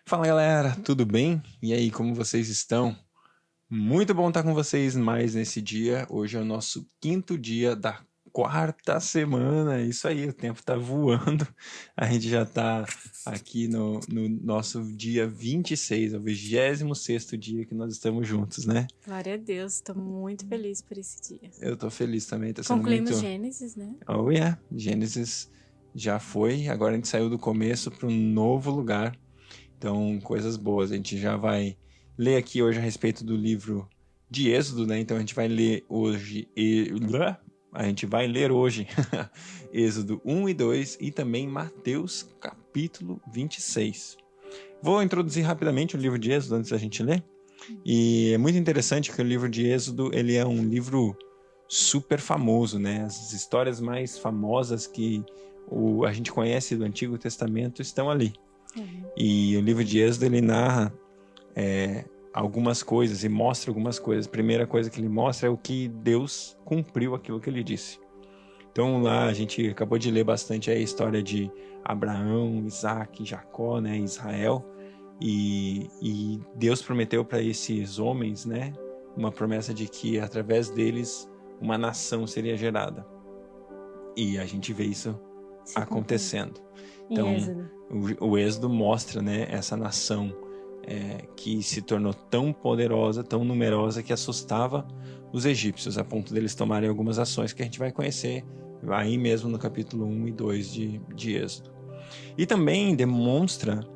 Fala galera, tudo bem? E aí, como vocês estão? Muito bom estar com vocês mais nesse dia. Hoje é o nosso quinto dia da quarta semana. Isso aí, o tempo tá voando. A gente já tá aqui no nosso dia 26, é o 26º dia que nós estamos juntos, né? Glória a Deus, estou muito feliz por esse dia. Eu tô feliz também, tá sendo Concluímos muito... Gênesis, né? Oh yeah, Gênesis já foi, agora a gente saiu do começo para um novo lugar. Então, coisas boas. A gente já vai ler aqui hoje a respeito do livro de Êxodo, né? Então a gente vai ler hoje Êxodo 1 e 2 e também Mateus capítulo 26. Vou introduzir rapidamente o livro de Êxodo antes da gente ler. E é muito interessante que o livro de Êxodo, ele é um livro super famoso, né? As histórias mais famosas que a gente conhece do Antigo Testamento estão ali. E o livro de Êxodo, ele narra algumas coisas e mostra algumas coisas. A primeira coisa que ele mostra é o que Deus cumpriu aquilo que ele disse. Então lá a gente acabou de ler bastante a história de Abraão, Isaac, Jacó, né, Israel. E Deus prometeu para esses homens, né, uma promessa de que através deles uma nação seria gerada. E a gente vê isso acontecendo. Então, o Êxodo mostra, né, essa nação que se tornou tão poderosa, tão numerosa, que assustava os egípcios, a ponto deles tomarem algumas ações que a gente vai conhecer aí mesmo no capítulo 1 e 2 de Êxodo. E também demonstra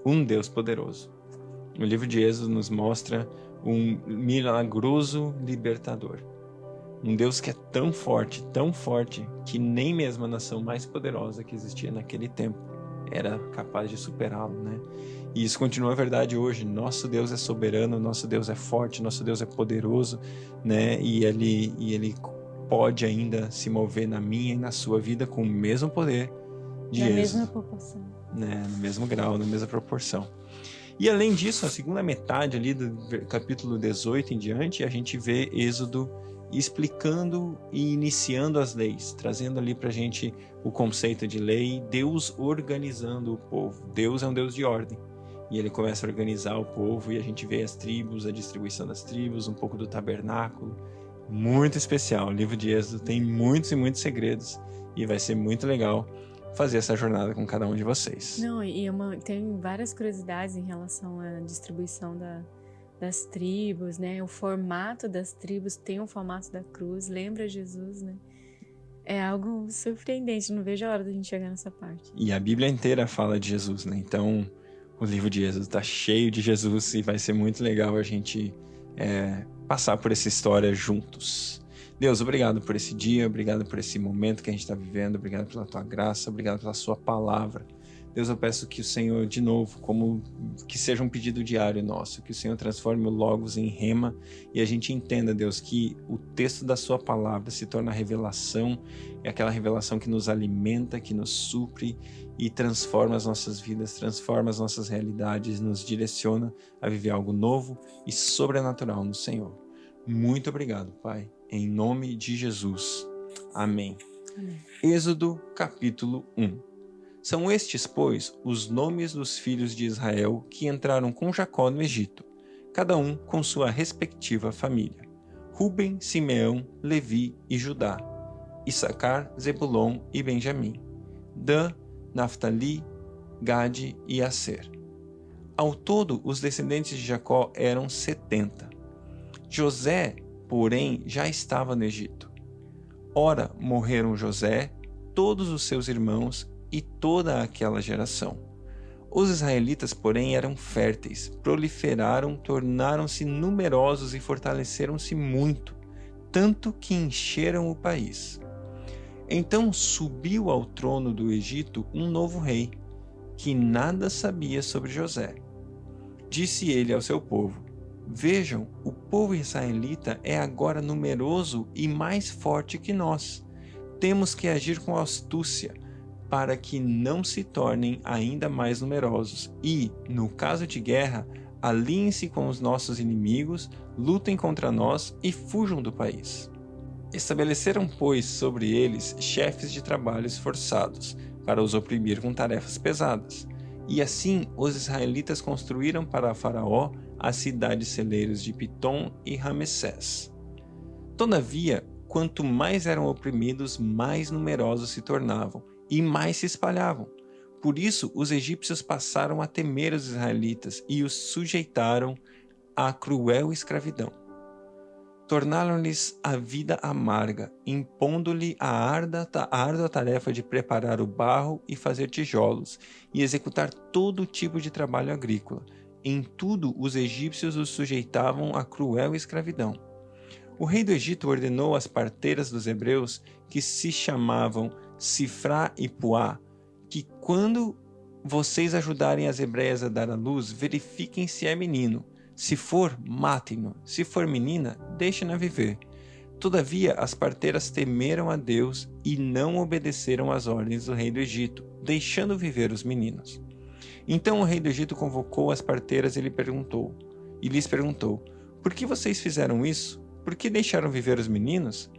um Deus poderoso. O livro de Êxodo nos mostra um milagroso libertador. Um Deus que é tão forte, que nem mesmo a nação mais poderosa que existia naquele tempo era capaz de superá-lo, né? E isso continua verdade hoje. Nosso Deus é soberano, nosso Deus é forte, nosso Deus é poderoso, né? E ele pode ainda se mover na minha e na sua vida com o mesmo poder de Êxodo. Na mesma proporção. Né? No mesmo grau, na mesma proporção. E além disso, a segunda metade ali do capítulo 18 em diante, a gente vê Êxodo explicando e iniciando as leis, trazendo ali pra gente o conceito de lei, Deus organizando o povo. Deus é um Deus de ordem. E ele começa a organizar o povo e a gente vê as tribos, a distribuição das tribos, um pouco do tabernáculo. Muito especial. O livro de Êxodo tem muitos e muitos segredos e vai ser muito legal fazer essa jornada com cada um de vocês. Não, e tem várias curiosidades em relação à distribuição das tribos, né? O formato das tribos tem o formato da cruz, lembra Jesus, né? É algo surpreendente, não vejo a hora da gente chegar nessa parte. E a Bíblia inteira fala de Jesus, né? Então, o livro de Êxodo está cheio de Jesus e vai ser muito legal a gente passar por essa história juntos. Deus, obrigado por esse dia, obrigado por esse momento que a gente está vivendo, obrigado pela tua graça, obrigado pela sua palavra. Deus, eu peço que o Senhor, de novo, como que seja um pedido diário nosso, que o Senhor transforme o Logos em rema e a gente entenda, Deus, que o texto da sua palavra se torna revelação, é aquela revelação que nos alimenta, que nos supre e transforma as nossas vidas, transforma as nossas realidades, nos direciona a viver algo novo e sobrenatural no Senhor. Muito obrigado, Pai, em nome de Jesus. Amém. Amém. Êxodo capítulo 1. São estes, pois, os nomes dos filhos de Israel que entraram com Jacó no Egito, cada um com sua respectiva família: Ruben, Simeão, Levi e Judá, Issacar, Zebulon e Benjamim, Dan, Naftali, Gade e Asser. Ao todo, os descendentes de Jacó eram 70. José, porém, já estava no Egito. Ora, morreram José, todos os seus irmãos e toda aquela geração. Os israelitas, porém, eram férteis, proliferaram, tornaram-se numerosos e fortaleceram-se muito, tanto que encheram o país. Então subiu ao trono do Egito um novo rei, que nada sabia sobre José. Disse ele ao seu povo: Vejam, o povo israelita é agora numeroso e mais forte que nós. Temos que agir com astúcia, para que não se tornem ainda mais numerosos e, no caso de guerra, aliem-se com os nossos inimigos, lutem contra nós e fujam do país. Estabeleceram, pois, sobre eles chefes de trabalhos forçados, para os oprimir com tarefas pesadas, E assim os israelitas construíram para Faraó as cidades celeiros de Pitom e Ramessés. Todavia, quanto mais eram oprimidos, mais numerosos se tornavam e mais se espalhavam. Por isso, os egípcios passaram a temer os israelitas e os sujeitaram à cruel escravidão. Tornaram-lhes a vida amarga, impondo-lhe a árdua tarefa de preparar o barro e fazer tijolos, e executar todo tipo de trabalho agrícola. Em tudo, os egípcios os sujeitavam à cruel escravidão. O rei do Egito ordenou às parteiras dos hebreus, que se chamavam Sifrá e Puá, que quando vocês ajudarem as hebreias a dar à luz, verifiquem se é menino. Se for, matem-no. Se for menina, deixem-na viver. Todavia, as parteiras temeram a Deus e não obedeceram às ordens do rei do Egito, deixando viver os meninos. Então o rei do Egito convocou as parteiras e lhes perguntou: por que vocês fizeram isso? Por que deixaram viver os meninos?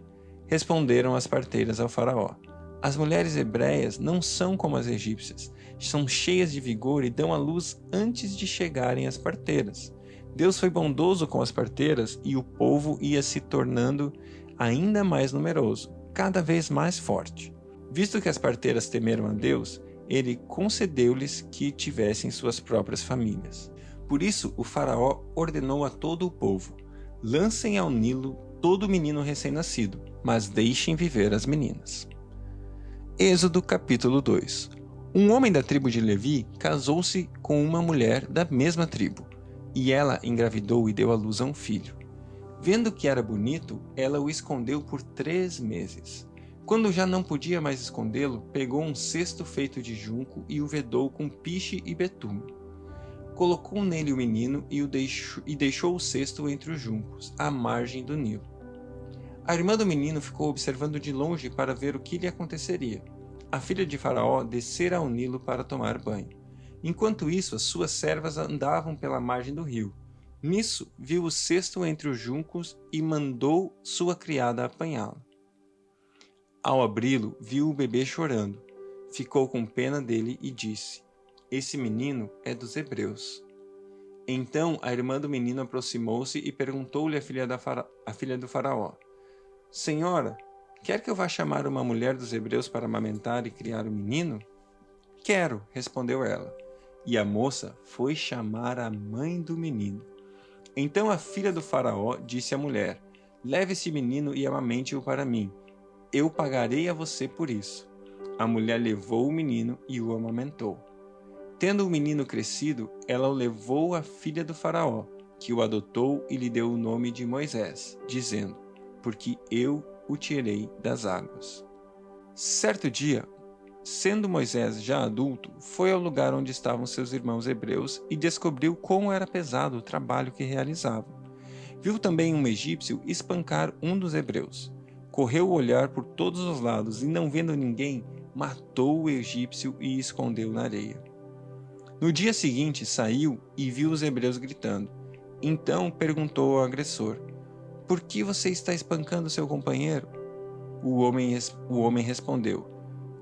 Responderam as parteiras ao faraó: as mulheres hebreias não são como as egípcias, são cheias de vigor e dão à luz antes de chegarem as parteiras. Deus foi bondoso com as parteiras e o povo ia se tornando ainda mais numeroso, cada vez mais forte. Visto que as parteiras temeram a Deus, ele concedeu-lhes que tivessem suas próprias famílias. Por isso, o faraó ordenou a todo o povo: lancem ao Nilo todo menino recém-nascido, mas deixem viver as meninas. Êxodo capítulo 2. Um homem da tribo de Levi casou-se com uma mulher da mesma tribo, e ela engravidou e deu à luz a um filho. Vendo que era bonito, ela o escondeu por 3 meses. Quando já não podia mais escondê-lo, pegou um cesto feito de junco e o vedou com piche e betume. Colocou nele o menino e deixou o cesto entre os juncos, à margem do Nilo. A irmã do menino ficou observando de longe para ver o que lhe aconteceria. A filha de Faraó descera ao Nilo para tomar banho. Enquanto isso, as suas servas andavam pela margem do rio. Nisso, viu o cesto entre os juncos e mandou sua criada apanhá-lo. Ao abri-lo, viu o bebê chorando. Ficou com pena dele e disse: esse menino é dos hebreus. Então a irmã do menino aproximou-se e perguntou-lhe a filha do faraó: Senhora, quer que eu vá chamar uma mulher dos hebreus para amamentar e criar o menino? Quero, respondeu ela. E a moça foi chamar a mãe do menino. Então a filha do faraó disse à mulher: leve esse menino e amamente-o para mim. Eu pagarei a você por isso. A mulher levou o menino e o amamentou. Tendo o menino crescido, ela o levou à filha do faraó, que o adotou e lhe deu o nome de Moisés, dizendo: porque eu o tirei das águas. Certo dia, sendo Moisés já adulto, foi ao lugar onde estavam seus irmãos hebreus e descobriu como era pesado o trabalho que realizavam. Viu também um egípcio espancar um dos hebreus. Correu o olhar por todos os lados e, não vendo ninguém, matou o egípcio e escondeu na areia. No dia seguinte, saiu e viu os hebreus gritando. Então perguntou ao agressor: por que você está espancando seu companheiro? O homem respondeu: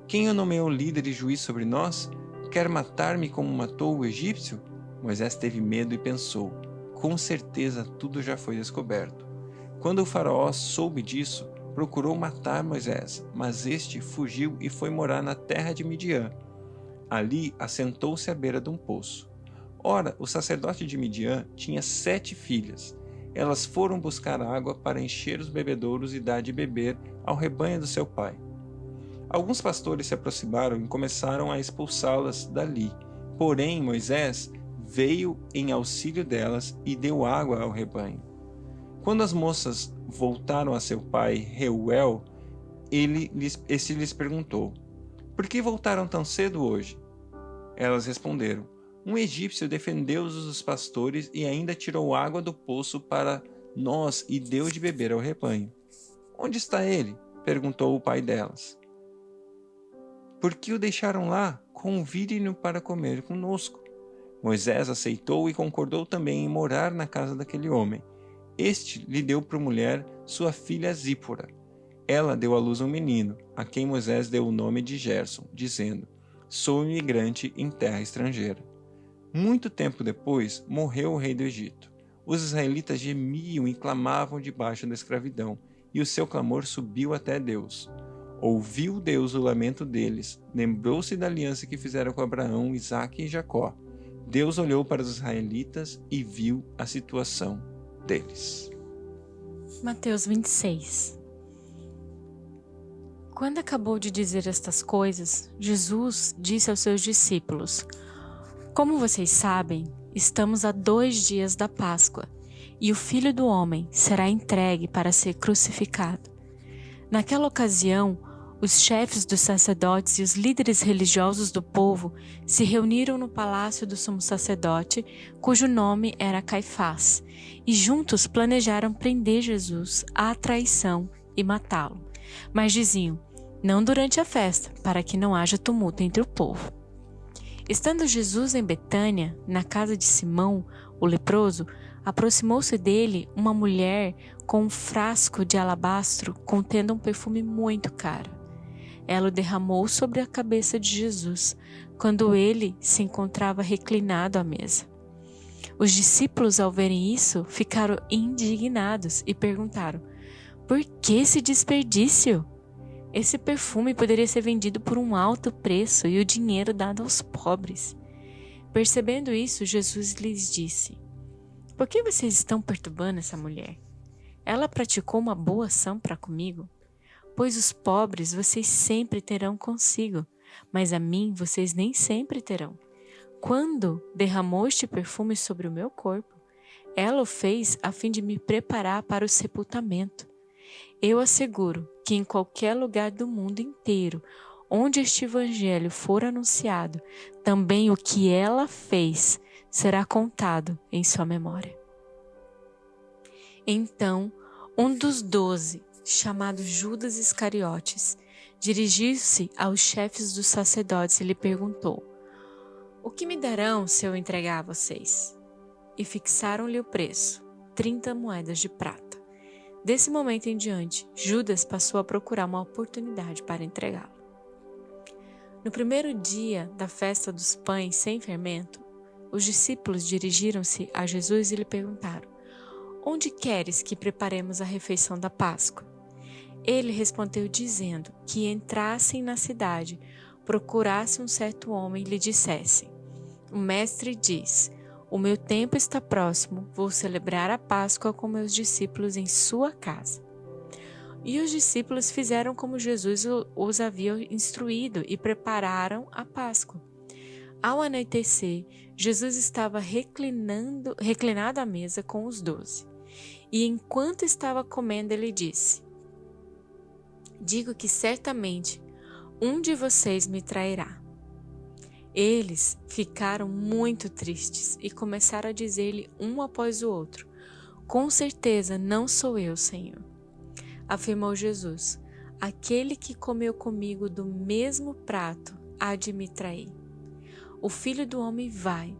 quem o nomeou líder e juiz sobre nós? Quer matar-me como matou o egípcio? Moisés teve medo e pensou: com certeza tudo já foi descoberto. Quando o faraó soube disso, procurou matar Moisés, mas este fugiu e foi morar na terra de Midian. Ali assentou-se à beira de um poço. Ora, o sacerdote de Midian tinha 7 filhas. Elas foram buscar água para encher os bebedouros e dar de beber ao rebanho do seu pai. Alguns pastores se aproximaram e começaram a expulsá-las dali. Porém, Moisés veio em auxílio delas e deu água ao rebanho. Quando as moças voltaram a seu pai, Reuel, esse lhes perguntou: por que voltaram tão cedo hoje? Elas responderam: um egípcio defendeu-os dos pastores e ainda tirou água do poço para nós e deu de beber ao rebanho. Onde está ele? Perguntou o pai delas. Por que o deixaram lá? Convide-no para comer conosco. Moisés aceitou e concordou também em morar na casa daquele homem. Este lhe deu por mulher sua filha Zípora. Ela deu à luz um menino, a quem Moisés deu o nome de Gerson, dizendo: sou imigrante em terra estrangeira. Muito tempo depois, morreu o rei do Egito. Os israelitas gemiam e clamavam debaixo da escravidão, e o seu clamor subiu até Deus. Ouviu Deus o lamento deles, lembrou-se da aliança que fizeram com Abraão, Isaque e Jacó. Deus olhou para os israelitas e viu a situação deles. Mateus 26. Quando acabou de dizer estas coisas, Jesus disse aos seus discípulos: Como vocês sabem, estamos a 2 dias da Páscoa, e o Filho do Homem será entregue para ser crucificado. Naquela ocasião, os chefes dos sacerdotes e os líderes religiosos do povo se reuniram no palácio do sumo sacerdote, cujo nome era Caifás, e juntos planejaram prender Jesus à traição e matá-lo. Mas diziam: não durante a festa, para que não haja tumulto entre o povo. Estando Jesus em Betânia, na casa de Simão, o leproso, aproximou-se dele uma mulher com um frasco de alabastro contendo um perfume muito caro. Ela o derramou sobre a cabeça de Jesus, quando ele se encontrava reclinado à mesa. Os discípulos, ao verem isso, ficaram indignados e perguntaram: por que esse desperdício? Esse perfume poderia ser vendido por um alto preço e o dinheiro dado aos pobres. Percebendo isso, Jesus lhes disse: por que vocês estão perturbando essa mulher? Ela praticou uma boa ação para comigo. Pois os pobres vocês sempre terão consigo, mas a mim vocês nem sempre terão. Quando derramou este perfume sobre o meu corpo, ela o fez a fim de me preparar para o sepultamento. Eu asseguro que em qualquer lugar do mundo inteiro, onde este evangelho for anunciado, também o que ela fez será contado em sua memória. Então, um dos 12, chamado Judas Iscariotes, dirigiu-se aos chefes dos sacerdotes e lhe perguntou: o que me darão se eu entregar a vocês? E fixaram-lhe o preço, 30 moedas de prata. Desse momento em diante, Judas passou a procurar uma oportunidade para entregá-lo. No primeiro dia da festa dos pães sem fermento, os discípulos dirigiram-se a Jesus e lhe perguntaram: onde queres que preparemos a refeição da Páscoa? Ele respondeu dizendo que entrassem na cidade, procurasse um certo homem e lhe dissessem: o mestre diz, o meu tempo está próximo, vou celebrar a Páscoa com meus discípulos em sua casa. E os discípulos fizeram como Jesus os havia instruído e prepararam a Páscoa. Ao anoitecer, Jesus estava reclinado à mesa com os 12. E enquanto estava comendo, ele disse: digo que certamente um de vocês me trairá. Eles ficaram muito tristes e começaram a dizer-lhe um após o outro: com certeza não sou eu, Senhor. Afirmou Jesus: aquele que comeu comigo do mesmo prato há de me trair. O Filho do Homem vai,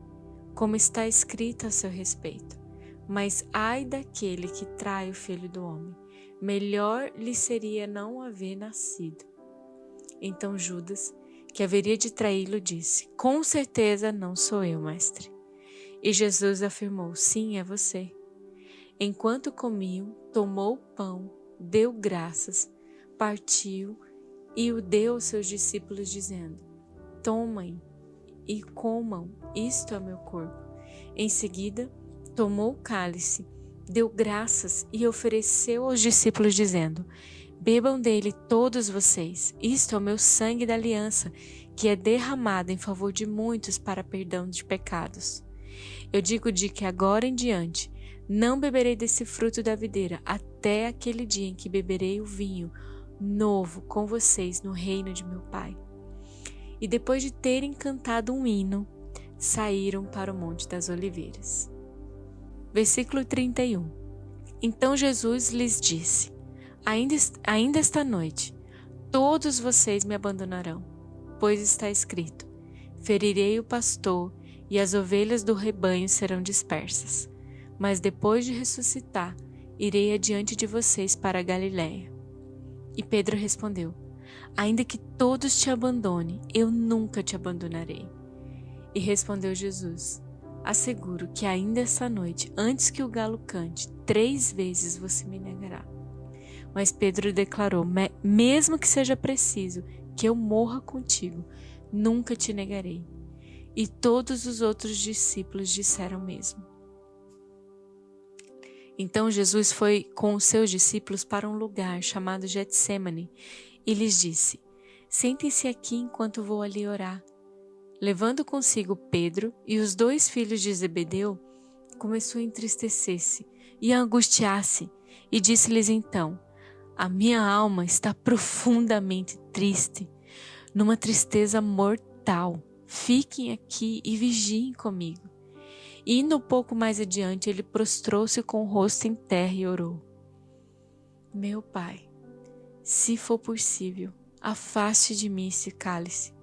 como está escrito a seu respeito. Mas ai daquele que trai o Filho do Homem, melhor lhe seria não haver nascido. Então Judas, que haveria de traí-lo, disse: com certeza não sou eu, mestre. E Jesus afirmou: sim, é você. Enquanto comiam, tomou o pão, deu graças, partiu e o deu aos seus discípulos, dizendo: tomem e comam, isto é meu corpo. Em seguida, tomou o cálice, deu graças e ofereceu aos discípulos, dizendo: bebam dele todos vocês, isto é o meu sangue da aliança, que é derramado em favor de muitos para perdão de pecados. Eu digo de que agora em diante não beberei desse fruto da videira até aquele dia em que beberei o vinho novo com vocês no reino de meu Pai. E depois de terem cantado um hino, saíram para o Monte das Oliveiras. Versículo 31. Então Jesus lhes disse: ainda esta noite, todos vocês me abandonarão, pois está escrito: ferirei o pastor e as ovelhas do rebanho serão dispersas. Mas depois de ressuscitar, irei adiante de vocês para a Galiléia. E Pedro respondeu: Ainda que todos te abandonem, eu nunca te abandonarei. E respondeu Jesus: asseguro que ainda essa noite, antes que o galo cante, 3 vezes você me negará. Mas Pedro declarou: mesmo que seja preciso que eu morra contigo, nunca te negarei. E todos os outros discípulos disseram o mesmo. Então Jesus foi com os seus discípulos para um lugar chamado Getsêmani e lhes disse: sentem-se aqui enquanto vou ali orar. Levando consigo Pedro e os 2 filhos de Zebedeu, começou a entristecer-se e a angustiar-se, e disse-lhes então: a minha alma está profundamente triste, numa tristeza mortal. Fiquem aqui e vigiem comigo. E indo um pouco mais adiante, ele prostrou-se com o rosto em terra e orou: meu Pai, se for possível, afaste de mim esse cálice.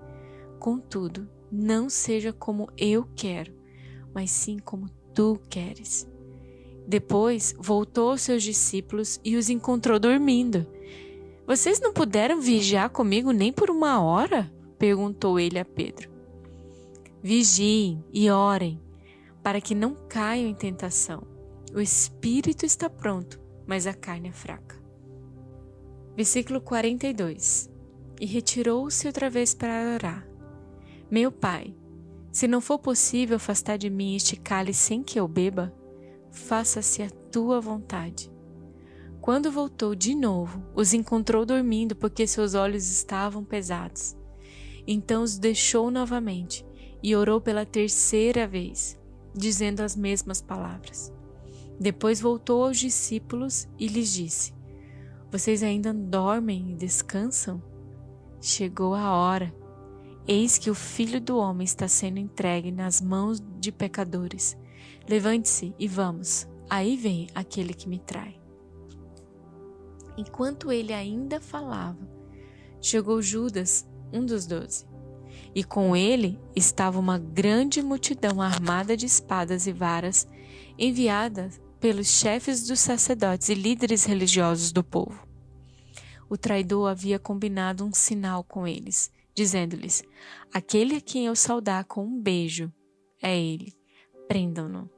Contudo, não seja como eu quero, mas sim como tu queres. Depois voltou aos seus discípulos e os encontrou dormindo. Vocês não puderam vigiar comigo nem por 1 hora? Perguntou ele a Pedro. Vigiem e orem, para que não caiam em tentação. O espírito está pronto, mas a carne é fraca. Versículo 42. E retirou-se outra vez para orar. Meu Pai, se não for possível afastar de mim este cálice sem que eu beba, faça-se a tua vontade. Quando voltou de novo, os encontrou dormindo porque seus olhos estavam pesados. Então os deixou novamente e orou pela 3ª vez, dizendo as mesmas palavras. Depois voltou aos discípulos e lhes disse: vocês ainda dormem e descansam? Chegou a hora. Eis que o Filho do Homem está sendo entregue nas mãos de pecadores. Levante-se e vamos. Aí vem aquele que me trai. Enquanto ele ainda falava, chegou Judas, um dos 12. E com ele estava uma grande multidão armada de espadas e varas, enviada pelos chefes dos sacerdotes e líderes religiosos do povo. O traidor havia combinado um sinal com eles, dizendo-lhes: aquele a quem eu saudar com um beijo é ele, prendam-no.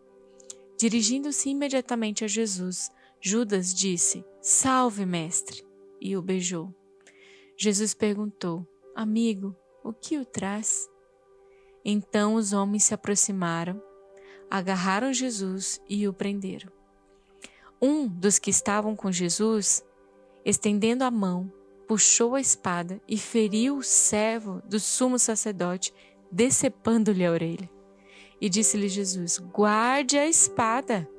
Dirigindo-se imediatamente a Jesus, Judas disse: salve, mestre, e o beijou. Jesus perguntou: amigo, o que o traz? Então os homens se aproximaram, agarraram Jesus e o prenderam. Um dos que estavam com Jesus, estendendo a mão, puxou a espada e feriu o servo do sumo sacerdote, decepando-lhe a orelha. E disse-lhe Jesus: guarde a espada,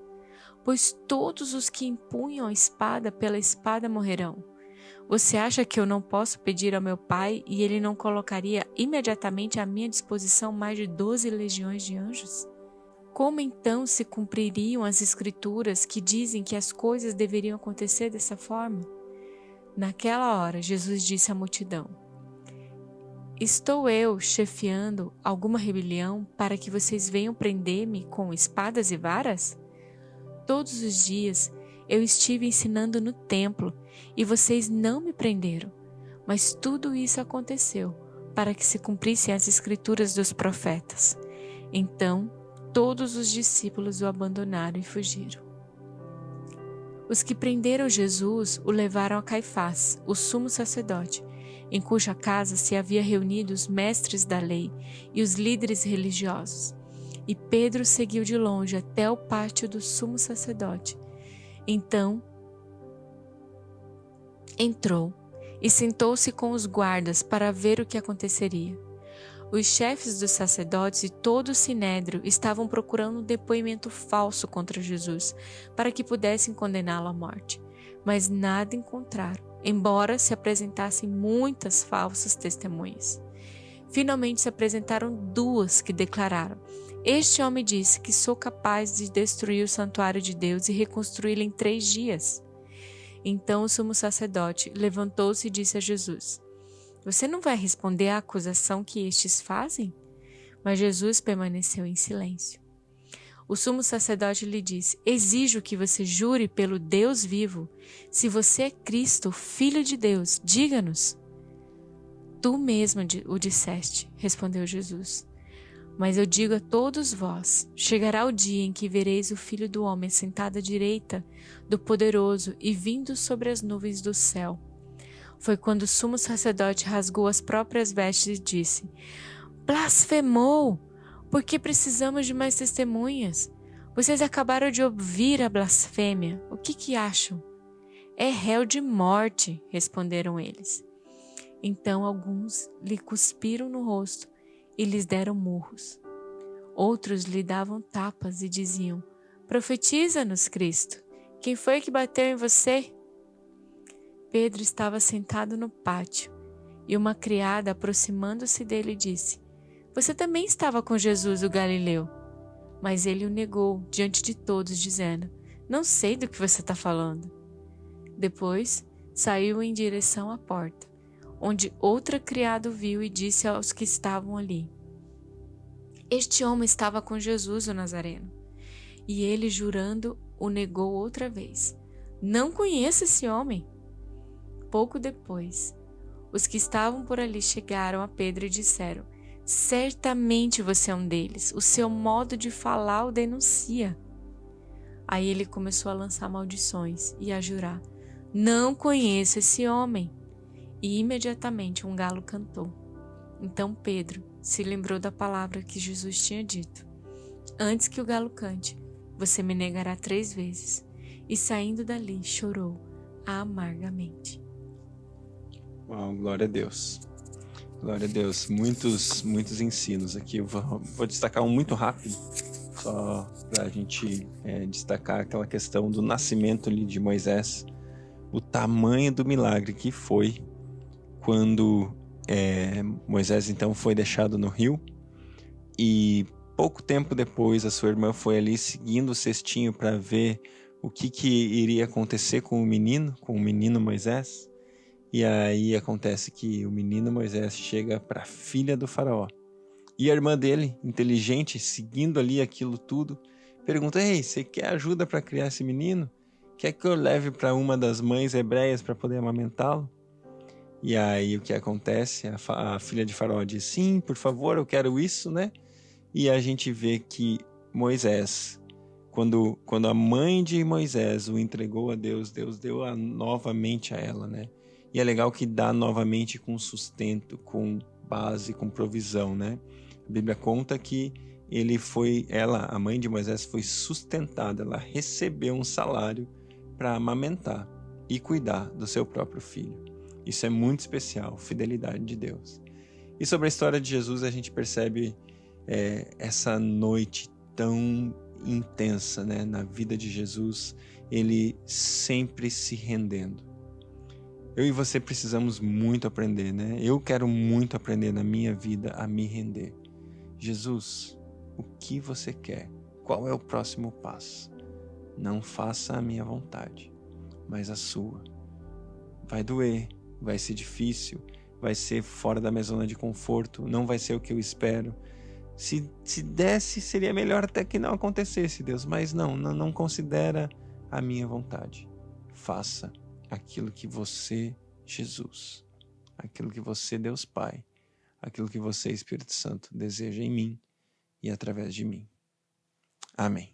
pois todos os que empunham a espada pela espada morrerão. Você acha que eu não posso pedir ao meu Pai e ele não colocaria imediatamente à minha disposição mais de 12 legiões de anjos? Como então se cumpririam as escrituras que dizem que as coisas deveriam acontecer dessa forma? Naquela hora, Jesus disse à multidão: estou eu chefiando alguma rebelião para que vocês venham prender-me com espadas e varas? Todos os dias eu estive ensinando no templo e vocês não me prenderam, mas tudo isso aconteceu para que se cumprissem as escrituras dos profetas. Então, todos os discípulos o abandonaram e fugiram. Os que prenderam Jesus o levaram a Caifás, o sumo sacerdote, em cuja casa se havia reunido os mestres da lei e os líderes religiosos. E Pedro seguiu de longe até o pátio do sumo sacerdote. Então entrou e sentou-se com os guardas para ver o que aconteceria. Os chefes dos sacerdotes e todo o sinédrio estavam procurando um depoimento falso contra Jesus, para que pudessem condená-lo à morte, mas nada encontraram, embora se apresentassem muitas falsas testemunhas. Finalmente se apresentaram 2 que declararam: este homem disse que sou capaz de destruir o santuário de Deus e reconstruí-lo em 3 dias. Então o sumo sacerdote levantou-se e disse a Jesus: você não vai responder à acusação que estes fazem? Mas Jesus permaneceu em silêncio. O sumo sacerdote lhe disse: exijo que você jure pelo Deus vivo. Se você é Cristo, Filho de Deus, diga-nos. Tu mesmo o disseste, respondeu Jesus. Mas eu digo a todos vós, chegará o dia em que vereis o Filho do Homem sentado à direita do Poderoso e vindo sobre as nuvens do céu. Foi quando o sumo sacerdote rasgou as próprias vestes e disse: Blasfemou! Por que precisamos de mais testemunhas? Vocês acabaram de ouvir a blasfêmia. O que acham? É réu de morte, responderam eles. Então alguns lhe cuspiram no rosto e lhes deram murros. Outros lhe davam tapas e diziam: Profetiza-nos, Cristo. Quem foi que bateu em você? Pedro estava sentado no pátio e uma criada, aproximando-se dele, disse: Você também estava com Jesus, o Galileu. Mas ele o negou diante de todos, dizendo: Não sei do que você está falando. Depois saiu em direção à porta, onde outra criada o viu e disse aos que estavam ali: Este homem estava com Jesus, o Nazareno. E ele, jurando, o negou outra vez: Não conheço esse homem. Pouco depois, os que estavam por ali chegaram a Pedro e disseram: Certamente você é um deles, o seu modo de falar o denuncia. Aí ele começou a lançar maldições e a jurar: Não conheço esse homem. E imediatamente um galo cantou. Então Pedro se lembrou da palavra que Jesus tinha dito: Antes que o galo cante, você me negará 3 vezes. E saindo dali, chorou amargamente. Uau, glória a Deus. Glória a Deus. Muitos ensinos aqui. Eu vou destacar um muito rápido, só para a gente destacar aquela questão do nascimento ali de Moisés. O tamanho do milagre que foi quando Moisés então foi deixado no rio e pouco tempo depois a sua irmã foi ali seguindo o cestinho para ver o que iria acontecer com o menino Moisés. E aí acontece que o menino Moisés chega para a filha do faraó. E a irmã dele, inteligente, seguindo ali aquilo tudo, pergunta: Ei, você quer ajuda para criar esse menino? Quer que eu leve para uma das mães hebreias para poder amamentá-lo? E aí o que acontece? A filha de faraó diz: Sim, por favor, eu quero isso, né? E a gente vê que Moisés, quando a mãe de Moisés o entregou a Deus, Deus deu novamente a ela, né? E é legal que dá novamente com sustento, com base, com provisão, né? A Bíblia conta que a mãe de Moisés, foi sustentada, ela recebeu um salário para amamentar e cuidar do seu próprio filho. Isso é muito especial, fidelidade de Deus. E sobre a história de Jesus, a gente percebe essa noite tão intensa, né, na vida de Jesus, ele sempre se rendendo. Eu e você precisamos muito aprender, né? Eu quero muito aprender na minha vida a me render. Jesus, o que você quer? Qual é o próximo passo? Não faça a minha vontade, mas a sua. Vai doer, vai ser difícil, vai ser fora da minha zona de conforto, não vai ser o que eu espero. Se desse, seria melhor até que não acontecesse, Deus, mas não considera a minha vontade. Faça aquilo que você, Jesus, aquilo que você, Deus Pai, aquilo que você, Espírito Santo, deseja em mim e através de mim. Amém.